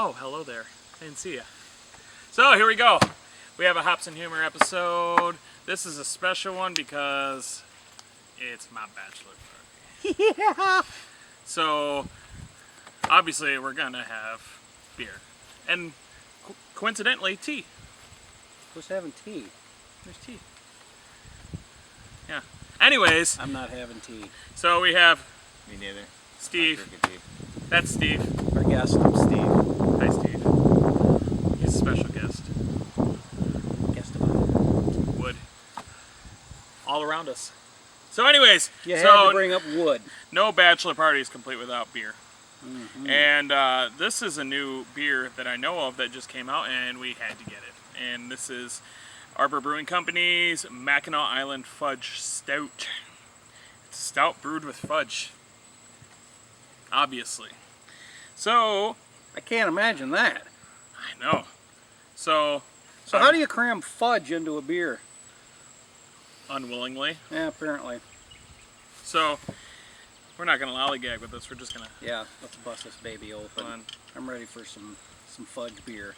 Oh, hello there. I didn't see you. So here we go. We have a Hops and Humor episode. This is a special one because it's my bachelor party. Yeah. So obviously we're gonna have beer and coincidentally tea. Who's having tea? There's tea. Yeah. Anyways, I'm not having tea. so we have Me neither. Steve. Not drinking tea. That's Steve. Our guest, I'm Steve. Hi, Steve. He's a special guest. Guest about Wood. All around us. So anyways, You had so to bring up wood. no bachelor party is complete without beer. Mm-hmm. And this is a new beer that I know of that just came out and we had to get it. And this is Arbor Brewing Company's Mackinac Island Fudge Stout. It's a stout brewed with fudge. Obviously. So, I can't imagine that. I know. So How do you cram fudge into a beer? unwillingly. Yeah, apparently. So, we're not going to lollygag with this. We're just going to Yeah, let's bust this baby open. fun. I'm ready for some fudge beer.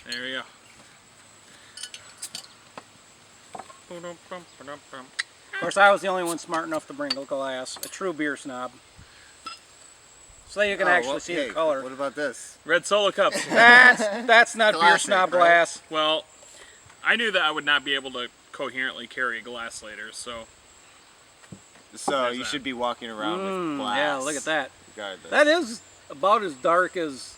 There we go. Of course, I was the only one smart enough to bring a glass. A true beer snob. So that you can actually see the color. What about this? Red Solo cups. That's not beer Classic, snob right? glass. Well, I knew that I would not be able to coherently carry a glass later, so So There's you that. should be walking around with glass. Yeah, look at that. Regardless. That is about as dark as...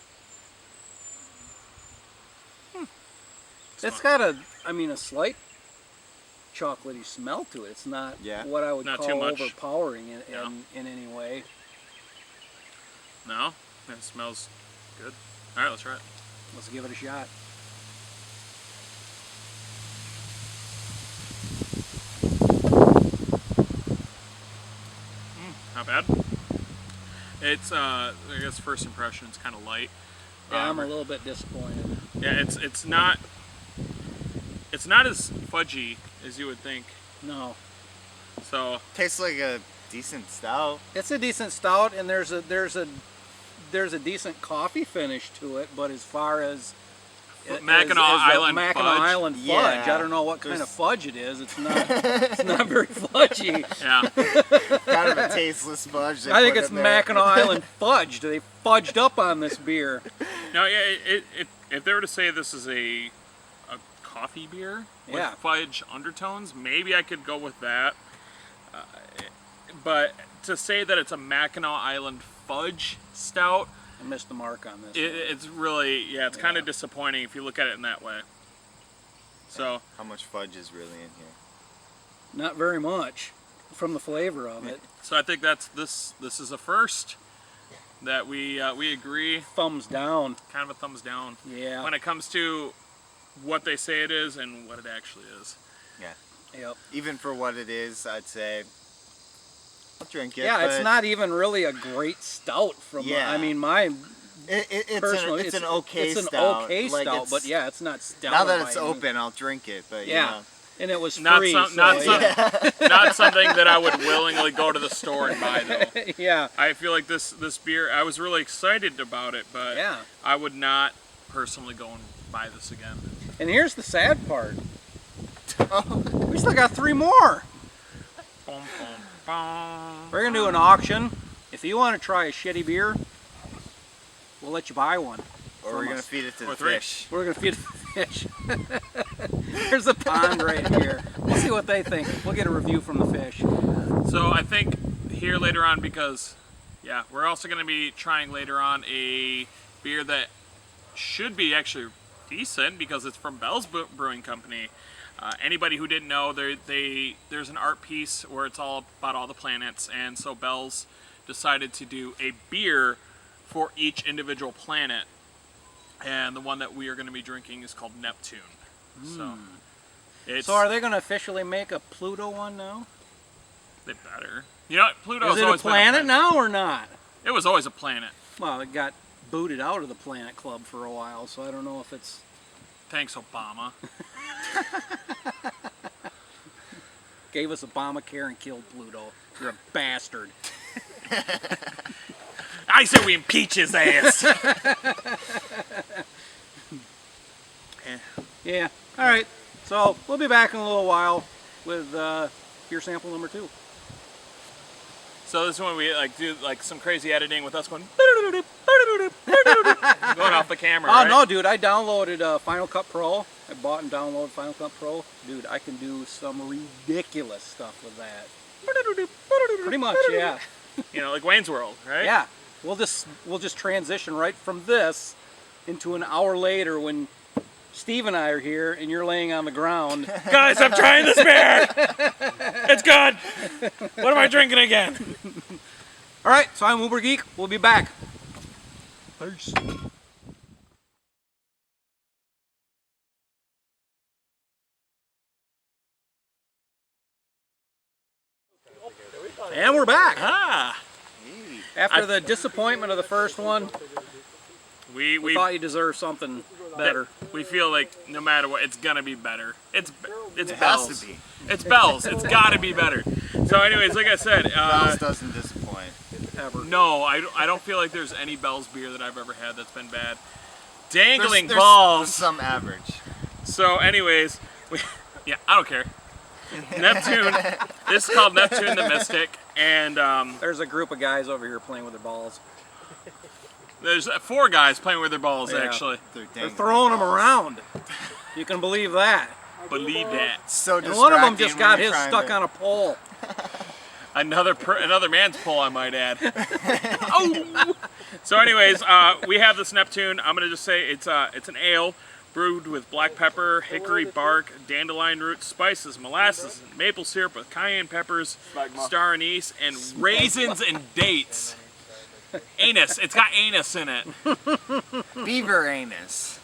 It's got a slight chocolatey smell to it. It's not what I would Not call too much. overpowering No. in any way. no, it smells good. All right, let's try it. Let's give it a shot. Not bad. It's I guess first impression, it's kind of light. Yeah, I'm a little bit disappointed. Yeah, it's not as fudgy as you would think. No. So Tastes like a decent stout. It's a decent stout, and there's a decent coffee finish to it, but as far as Mackinac the Island Mackinac fudge. Island fudge, Yeah. I don't know what kind of There's- fudge it is. It's not very fudgy. yeah, Kind of a tasteless fudge. they I think put it's in there. Mackinac Island fudge. They fudged up on this beer. no, yeah. If they were to say this is a coffee beer with Yeah. fudge undertones, maybe I could go with that. But to say that it's a Mackinac Island fudge stout, I missed the mark on this. it's really it's kind of disappointing if you look at it in that way. So How much fudge is really in here? Not very much from the flavor of it. I think that's this is a first that we agree. Thumbs down. Kind of a thumbs down Yeah. when it comes to what they say it is and what it actually is. Yeah. Yep. Even for what it is, I'd say I'll drink it. Yeah, it's but not even really a great stout from. Yeah. I mean, my It's personal. an okay It's an stout. okay Like, stout, it's- but yeah, it's not stout. Now that by it's any- open, I'll drink it. But Yeah. you know. And it was Not free. some- so, not some- yeah. Not something that I would willingly go to the store and buy though. Yeah. I feel like this beer, I was really excited about it, but Yeah. I would not personally go and buy this again. And here's the sad part. We still got 3 more. Boom, boom, boom. We're gonna do an auction. If you want to try a shitty beer, we'll let you buy one. Or we're gonna feed it to Or the 3. fish. We're gonna feed the fish. There's a pond right here. We'll see what they think. We'll get a review from the fish. So I think here later on, because we're also going to be trying later on a beer that should be actually decent because it's from Bell's Brewing Company. Anybody who didn't know, there's an art piece where it's all about all the planets, and so Bell's decided to do a beer for each individual planet, and the one that we are going to be drinking is called Neptune. So are they gonna officially make a Pluto one now? They better. You know, Pluto's Is it a always been planet now or not? It was always a planet. Well, it got booted out of the Planet Club for a while, so I don't know if it's... Thanks, Obama. Gave us Obamacare and killed Pluto. You're a bastard. I said we impeach his ass. Yeah. All right. So we'll be back in a little while with beer sample number 2. So this one we like do like some crazy editing with us going going off the camera. Oh right? no, dude! I downloaded Final Cut Pro. I bought and downloaded Final Cut Pro. Dude, I can do some ridiculous stuff with that. Pretty much, yeah. You know, like Wayne's World, right? Yeah. We'll just transition right from this into an hour later when Steve and I are here and you're laying on the ground. Guys, I'm trying this beer. It's good. What am I drinking again? All right, so I'm Uber Geek. We'll be back. Peace. And we're back. Ah. After the disappointment of the first one, we thought you deserved something better. We feel like no matter what, it's gonna be better. It's It Bell's. has to be. It's Bell's. It's gotta be better. So, anyways, like I said, Bell's doesn't disappoint. Ever. no, I don't feel like there's any Bell's beer that I've ever had that's been bad. Dangling There's balls. some average. So, anyways, yeah, I don't care. Neptune. This is called Neptune the Mystic, and There's a group of guys over here playing with their balls. there's 4 guys playing with their balls. Yeah. Actually, They're throwing them around. You can believe that. believe that. So And one of them distracting just when got you're his trying stuck to- on a pole. Another man's pull, I might add. Oh. So, anyways, we have this Neptune. I'm gonna just say it's an ale brewed with black pepper, hickory bark, dandelion roots, spices, molasses, and maple syrup with cayenne peppers, star anise, and raisins and dates. Anus. It's got anus in it. Beaver anus.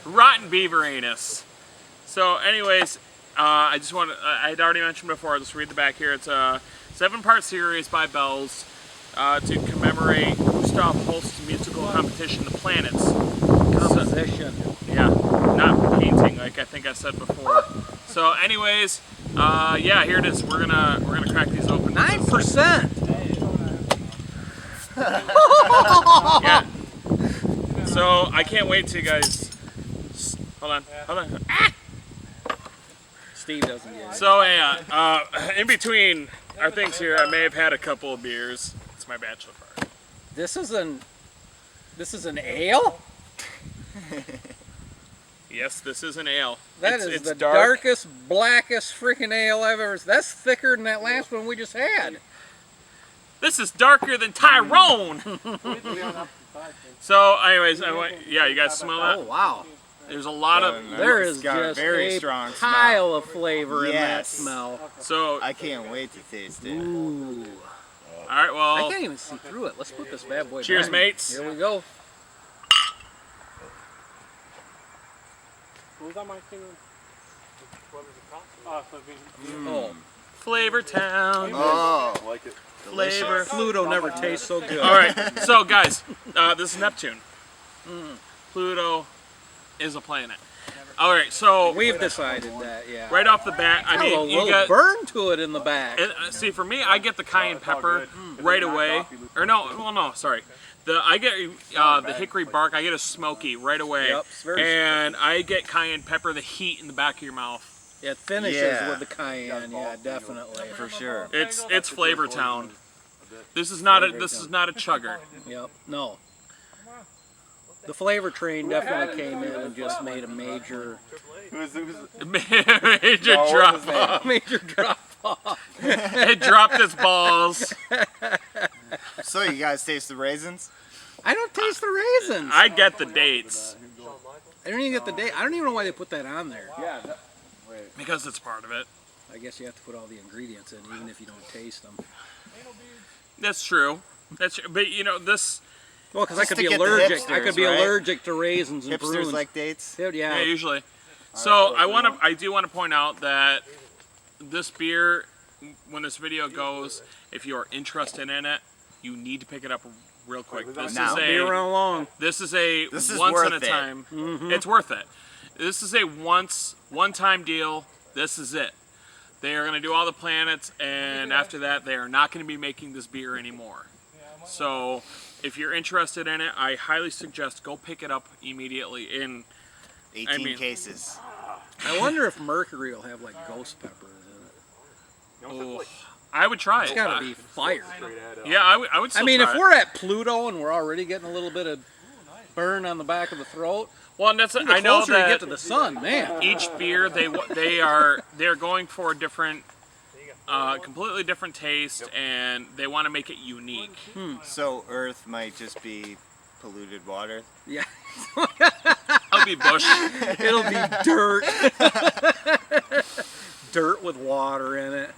Rotten beaver anus. So, anyways, I just want to, I had already mentioned before, I'll just read the back here. It's a 7-part series by Bell's to commemorate Gustav Holst's musical competition, The Planets. Composition. Yeah, not painting, like I think I said before. So, anyways, yeah, here it is. We're gonna crack these open. 9%. Yeah. So I can't wait to you guys. Hold on. Ah! Steve doesn't get it. So in between our things here, I may have had a couple of beers. It's my bachelor party. This is an ale? Yes, this is an ale. That it's is the dark. darkest, blackest freaking ale I've ever. That's thicker than that last one we just had. This is darker than Tyrone. So, anyways, yeah, you guys smell Oh that? wow. There's a lot of. There It's is got a just very a strong smell. pile of flavor in that Yes. smell. So, I can't wait to taste it. Ooh. all right, I well, can't even see through it. Let's put this bad boy cheers, back. mates. Here we go. Oh, Flavor Town. Oh, Flavor. Pluto never tastes so good. All right, so guys, this is Neptune. Pluto is a planet. All right, so We've decided that, yeah. right off the bat, I Got a mean, you little got. burn to it in the back. See, for me, I get the cayenne pepper right away. Or no, sorry. I get the hickory bark. I get a smoky right away. Yep, it's very and I get cayenne pepper, the heat in the back of your mouth. It finishes Yeah. with the cayenne, yeah, definitely. for sure. It's Flavor Town. This is not a chugger. Yep, no. The flavor train definitely came in and just made a major Major drop off. major drop off. It dropped its balls. So you guys taste the raisins? I don't taste the raisins. I get the dates I don't even get the date. I don't even know why they put that on there. because it's part of it. I guess you have to put all the ingredients in, even if you don't taste them. That's true. But you know this. Well, because I Just could to be get the allergic. I hipsters, could be right? allergic to raisins and Hipsters prunes. like dates? Dude, Yeah, yeah. usually. So I do want to point out that this beer, when this video goes, if you are interested in it, you need to pick it up real quick. This Now. is Be a around long. this is a This is once worth in a it. time. It's worth it. This is a one-time deal. This is it. They are going to do all the planets, and after that, they are not going to be making this beer anymore. So if you're interested in it, I highly suggest go pick it up immediately. 18 cases. I wonder if Mercury will have like ghost peppers in it. Oh, I would try It's it. gotta be fire. Yeah, I would still I mean, try if it. we're at Pluto and we're already getting a little bit of burn on the back of the throat, Well, and that's the I know closer you that get to the sun, man. each beer they're going for a different, completely different taste, and they want to make it unique. So Earth might just be polluted water. Yeah, I'll be bush. it'll be dirt. Dirt with water in it.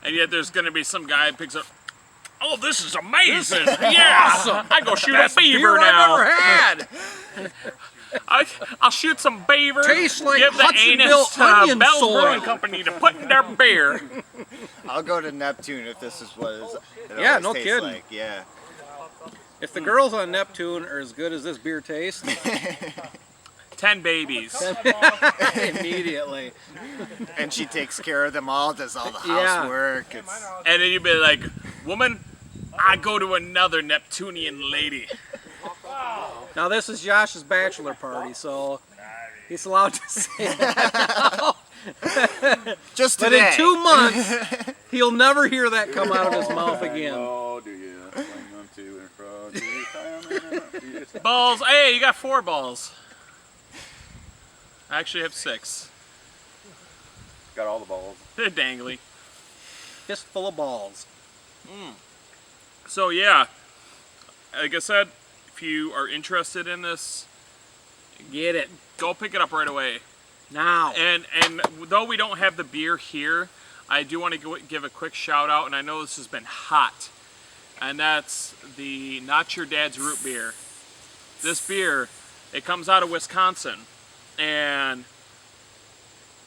And yet there's going to be some guy who picks up, oh, this is amazing. Yeah, awesome. I go shoot Best a beaver beer now. I've ever had. I'll shoot some beaver. Tastes like give the Hudsonville anus onion Bell's soil. Brewing Company to put in their beer. I'll go to Neptune if this is what it Yeah, always no tastes kidding. like. Yeah. If the girls on Neptune are as good as this beer tastes, 10 babies. immediately. And she takes care of them all, does all the Yeah. housework. And then you'd be like, woman, I go to another Neptunian lady. Now this is Josh's bachelor party, so he's allowed to say that. Just But today. in 2 months, he'll never hear that come out of his mouth again. Oh, do you swing them to and fro? Do you tie 'em in a- Balls. Hey, you got 4 balls. I actually have 6. Got all the balls. They're dangly. Fistful of balls. So yeah, like I said, if you are interested in this, Get it. go pick it up right away. Now. And though we don't have the beer here, I do want to give a quick shout out, and I know this has been hot, and that's the Not Your Dad's Root Beer. This beer, it comes out of Wisconsin, and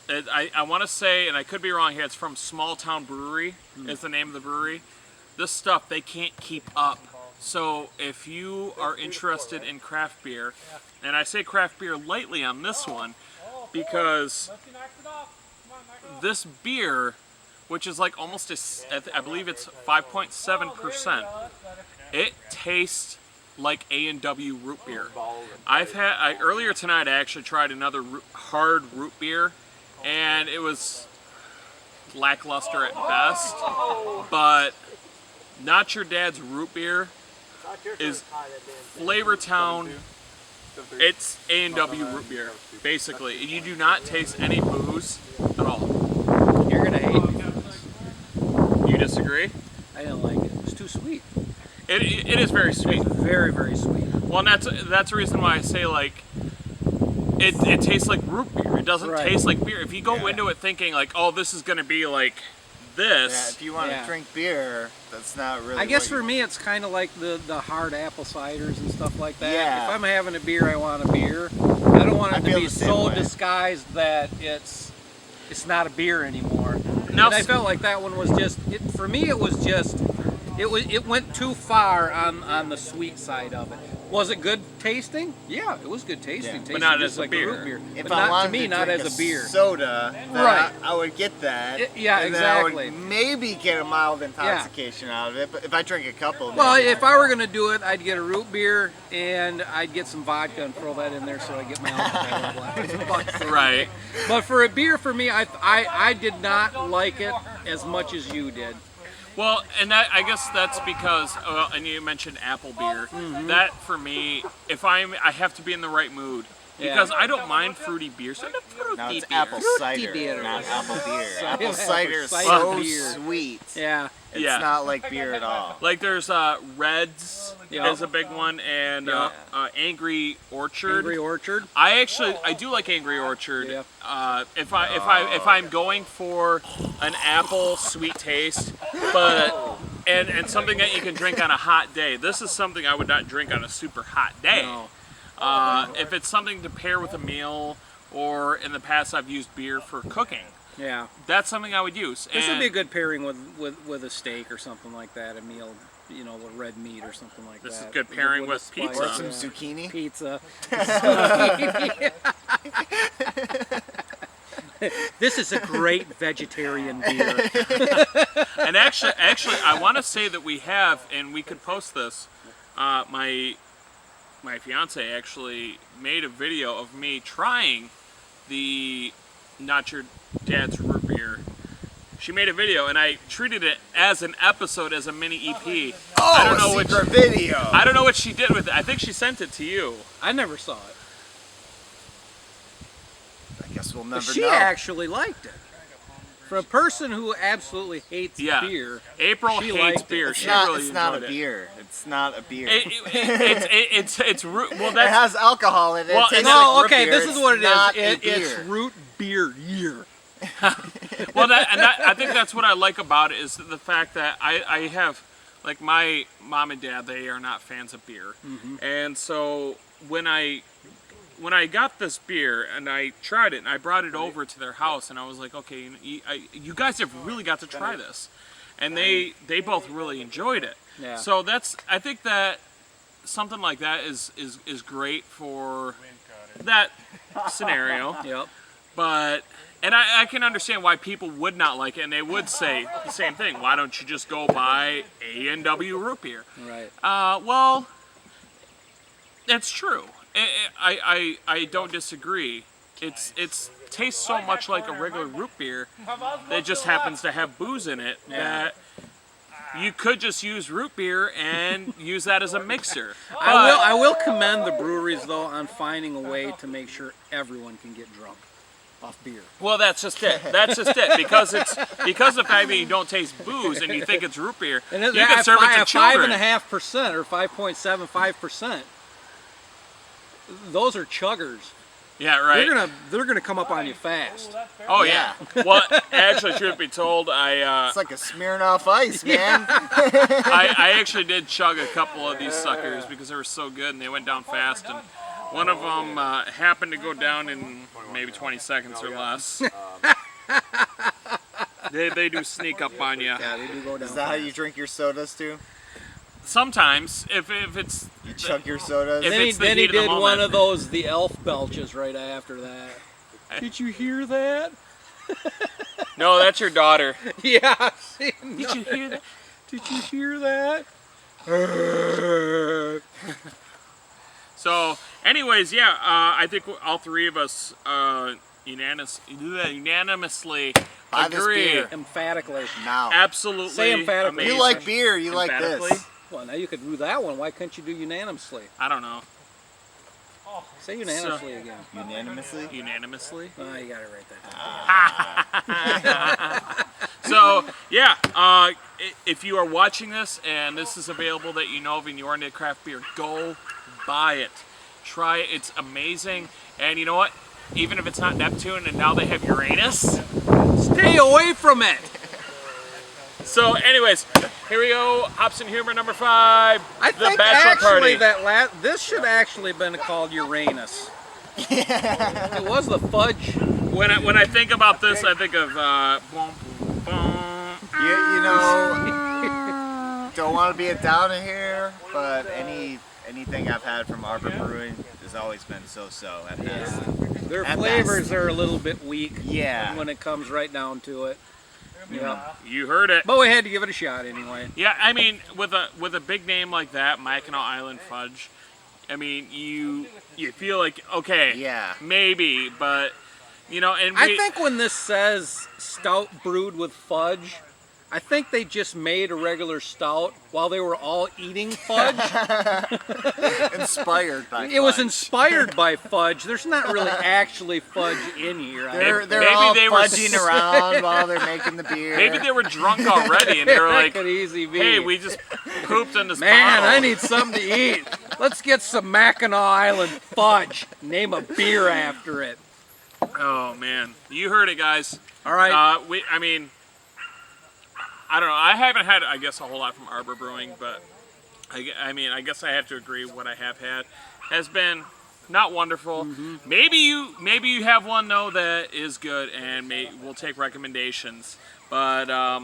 I want to say, and I could be wrong here, it's from Small Town Brewery is the name of the brewery. This stuff, they can't keep up. So if you are interested in craft beer, and I say craft beer lightly on this one, because this beer, which is like almost I believe it's 5.7%, it tastes like A&W root beer. Earlier tonight I actually tried another hard root beer, and it was lackluster at best, but Not Your Dad's Root Beer is Flavor Town. It's A&W root beer, basically. You do not taste any booze at all. You're going to hate me for this. You disagree? I didn't like it. It was too sweet. It is very sweet. It's very, very sweet. Well, and that's the reason why I say, like, it tastes like root beer. It doesn't Right. taste like beer. If you go into it thinking, like, oh, this is going to be like Yeah, this, if you want Yeah. to drink beer, that's not really. I guess what for you- me, it's kind of like the hard apple ciders and stuff like that. Yeah. If I'm having a beer, I want a beer. I don't want I it to feel be the same so way. disguised that it's not a beer anymore. Now, And I felt like that one was just, for me, it was just, it went too far on the sweet side of it. Was it good tasting? Yeah, it was good tasting. Yeah. Tasted But not just as a like beer. root beer. If but I not wanted to me, to not drink as a beer. soda, then Right. I would get that. Yeah, and then I exactly. would maybe get a mild intoxication out of it, but if I drink a couple, Well, maybe if I were going to do it, I'd get a root beer and I'd get some vodka and throw that in there so I get my alcohol level. right? But for a beer, for me, I did not like it as much as you did. Well, and I guess that's because, and you mentioned apple beer. That for me, I have to be in the right mood. Because I don't mind fruity beers. I love fruity now it's beer. apple Fruity cider, beer. not apple beer. Cider. Apple cider is Cider so beer. sweet. Yeah. It's Yeah. not like beer at all. Like there's Reds Yeah. is a big one, and Yeah. Angry Orchard. Angry Orchard. I do like Angry Orchard. Yeah. If I'm going for an apple sweet taste, but and something that you can drink on a hot day. This is something I would not drink on a super hot day. No. If it's something to pair with a meal, or in the past I've used beer for cooking, Yeah. that's something I would use. This would And be a good pairing with a steak or something like that, a meal, with red meat or something like This is that. good pairing a with spice, pizza. Or some yeah. zucchini. Pizza. This is a great vegetarian beer. And actually, I want to say that we have, and we could post this. My fiance actually made a video of me trying the Not Your Dad's Root Beer. She made a video, and I treated it as an episode, as a mini EP. Oh, I don't know secret video. I don't know what she did with it. I think she sent it to you. I never saw it. I guess we'll But never she know. actually liked it. For a person who absolutely hates Yeah. beer, April she hates liked it. beer. It's She not, really it's not a enjoyed it. beer. It's not a beer. It's root. Well, It that's has alcohol in it. Well, It tastes no, like root okay, beer. this is It's what it not is. a It's beer. root beer year. well. I think that's what I like about it is the fact that I have, like, my mom and dad. They are not fans of beer, and so when I got this beer and I tried it and I brought it over to their house and I was like, okay, you guys have really got to try this, and they both really enjoyed it. Yeah. So I think that something like that is great for that scenario. Yep. But and I can understand why people would not like it, and they would say the same thing. Why don't you just go buy A&W root beer? Right. Well, that's true. I don't disagree. It's tastes so much like a regular root beer that just happens to have booze in it that you could just use root beer and use that as a mixer. I will commend the breweries though on finding a way to make sure everyone can get drunk off beer. Well, that's just it. That's just it. Because of the fact that you don't taste booze and you think it's root beer, And you can serve it to children. 5.5% or 5.75%. Those are chuggers. Yeah, right. They're gonna come up on you fast. Oh yeah. Well, actually, truth be told, It's like a Smirnoff Ice, man. I actually did chug a couple of these suckers because they were so good and they went down fast. And one of them happened to go down in maybe 20 seconds or less. They do sneak up on you. Yeah, they do go down. Is that how you drink your sodas too? Sometimes, if it's You chug your sodas? If it's the Then he heat of the did one moment. of those, the elf belches right after that. Did you hear that? no, that's your daughter. Yeah. See, Did you hear that? Did you hear that? So, anyways, yeah, I think all three of us unanimously Buy this agree. beer. Emphatically. Now. Absolutely. Say emphatically. You amazing. like beer, you like Emphatically? this. Well, now you could do that one. Why couldn't you do unanimously? I don't know. Say unanimously again. Unanimously? Unanimously. Oh, you got it right that time. So, yeah, if you are watching this and this is available that you know of and you are into craft beer, go buy it. Try it. It's amazing. And you know what? Even if it's not Neptune and now they have Uranus. Stay away from it. So, anyways, here we go. Hops and Humor number 5. I the think Bachelor actually Party. this should actually been called Uranus. It was the Fudge. When I think about this, I think of boom, boom, boom. You know, don't want to be a downer here, but anything I've had from Arbor Brewing has always been so-so at best. Their At flavors best. are a little bit weak Yeah. when it comes right down to it. Yeah. You heard it. But we had to give it a shot anyway. Yeah, I mean, with a big name like that, Mackinac Island Fudge, I mean, you feel like, okay, Yeah. maybe, but, you know, and I think when this says stout brewed with fudge, I think they just made a regular stout while they were all eating fudge. Inspired by It was fudge. inspired by fudge. There's not really actually fudge in here. They're Maybe all they were fudging around while they're making the beer. maybe they were drunk already, and they were That like, could easy be. hey, we just pooped in this Man, bottle. I need something to eat. Let's get some Mackinac Island fudge. Name a beer after it. Oh, man. You heard it, guys. All right. I mean, I don't know. I haven't had, I guess, a whole lot from Arbor Brewing, but I mean, I guess I have to agree. What I have had has been not wonderful. Maybe you have one though that is good, and we'll take recommendations. But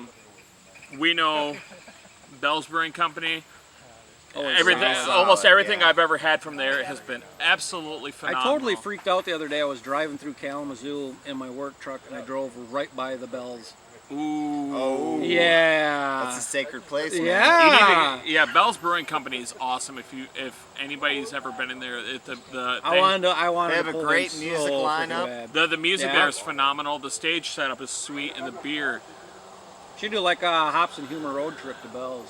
we know Bell's Brewing Company. it's everything, solid. almost everything yeah. I've ever had from there has been absolutely I phenomenal. totally freaked out the other day. I was driving through Kalamazoo in my work truck, and I drove right by the Bells. Ooh. Oh, Yeah. that's a sacred place. Man. Yeah. You need to, yeah, Bell's Brewing Company is awesome. If anybody's ever been in there, I wanted They to have a pull great in music so lineup. freaking bad. the music Yeah. there is phenomenal. The stage setup is sweet, and the beer. Should do like a Hops and Humor road trip to Bell's.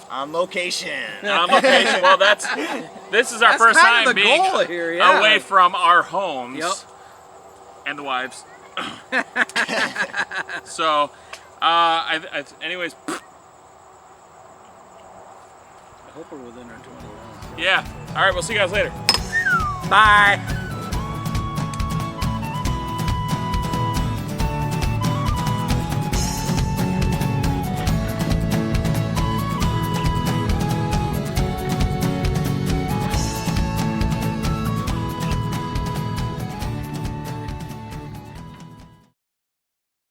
On location. On location. Well, this is our That's first kind time of the being goal here, yeah. away from our homes Yep. and the wives. So, anyways, I hope we're within our 21. yeah. All right, we'll see you guys later. Bye.